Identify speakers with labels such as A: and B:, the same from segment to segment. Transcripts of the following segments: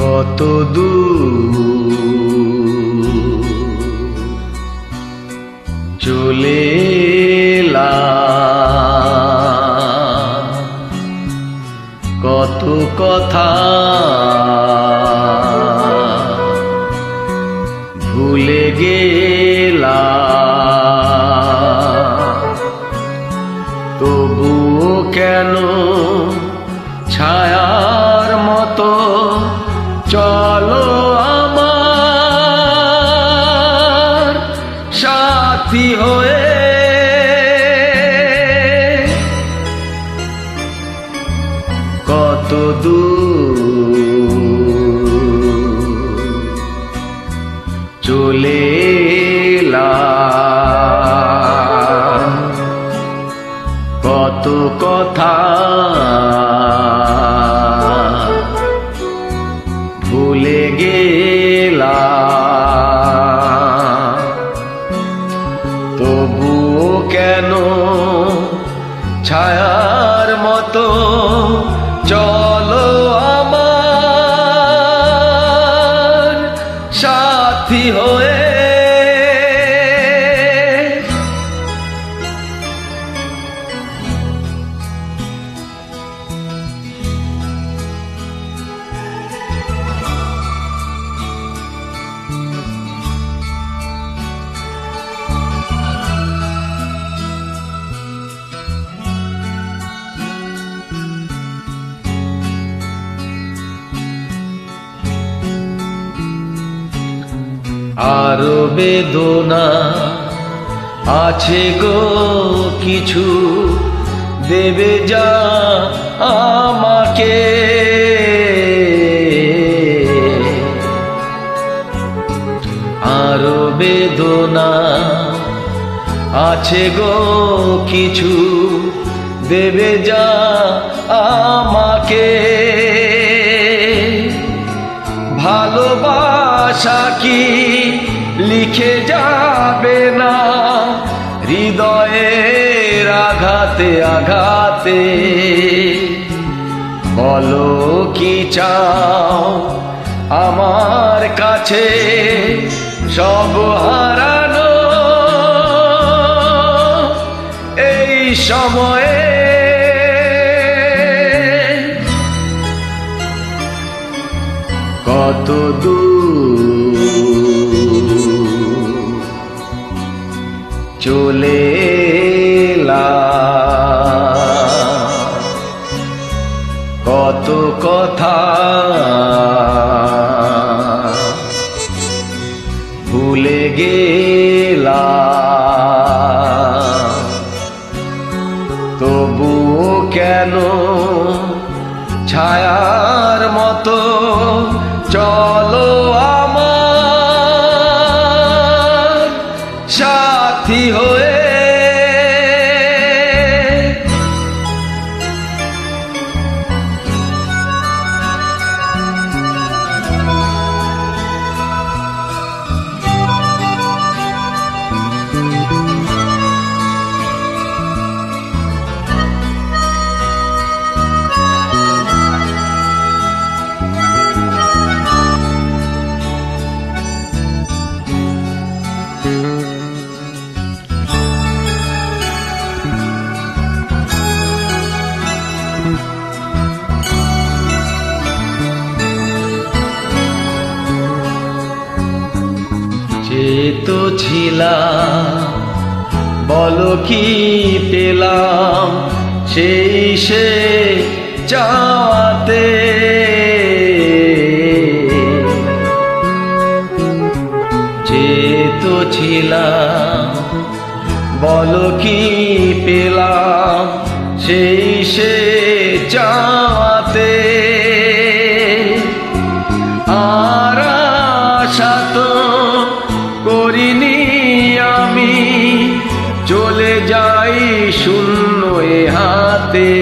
A: কত দূর চলে এলাম, কত কথা ভুলে গেলাম, তবুও কেন ছায়ার মতো চলো আমার সাথী হয়ে। কত দূর চলে এলাম, কত কথা ভুলে গেলাম, তবুও কেন ছায়ার মতো চলো আমার সাথী হয়ে। আরো বেদনা আছে গো কিছু, দেবে যা আমাকে। আরো বেদনা আছে গো কিছু, দেবে যা আমাকে। ভালোবাসা কি লিখে যাবে না হৃদয়ের আঘাতে আঘাতে? বলো কি চাও আমার কাছে সব হারানো এই সময়ে? কত দূর চলে এলাম, কত কথা ভুলে গেলাম, তবুও কেন ছায়ার মতো চলো আমার সাথী হয়ে। তো ছিলাম বলো কি পেলাম সেই সে চাওয়াতে? যে তো ছিলাম বলো কি পেলাম সেই সে চাওয়াতে? আর আশা তো করিনি আমি চলে যাই শূন্য এ হাতে।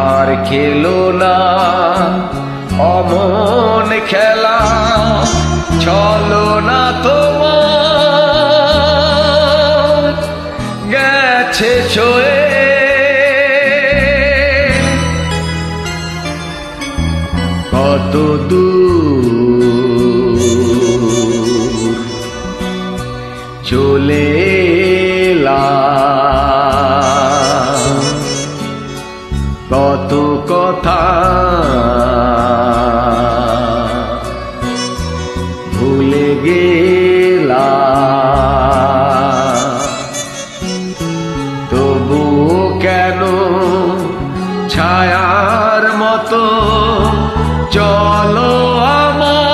A: আর খেলো না অমন খেলা, চলো না তোমার গেছে ছয়ে। দূর চলে এলাম, কত কথা ভুলে গেলাম, তবু কেন ছায়ার মতো চলো আমার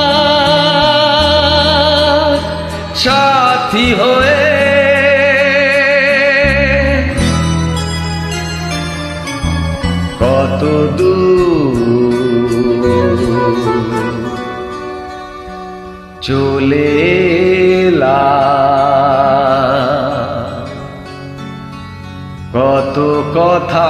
A: সাথী হয়ে, কত দূর চলে এলাম, কত কথা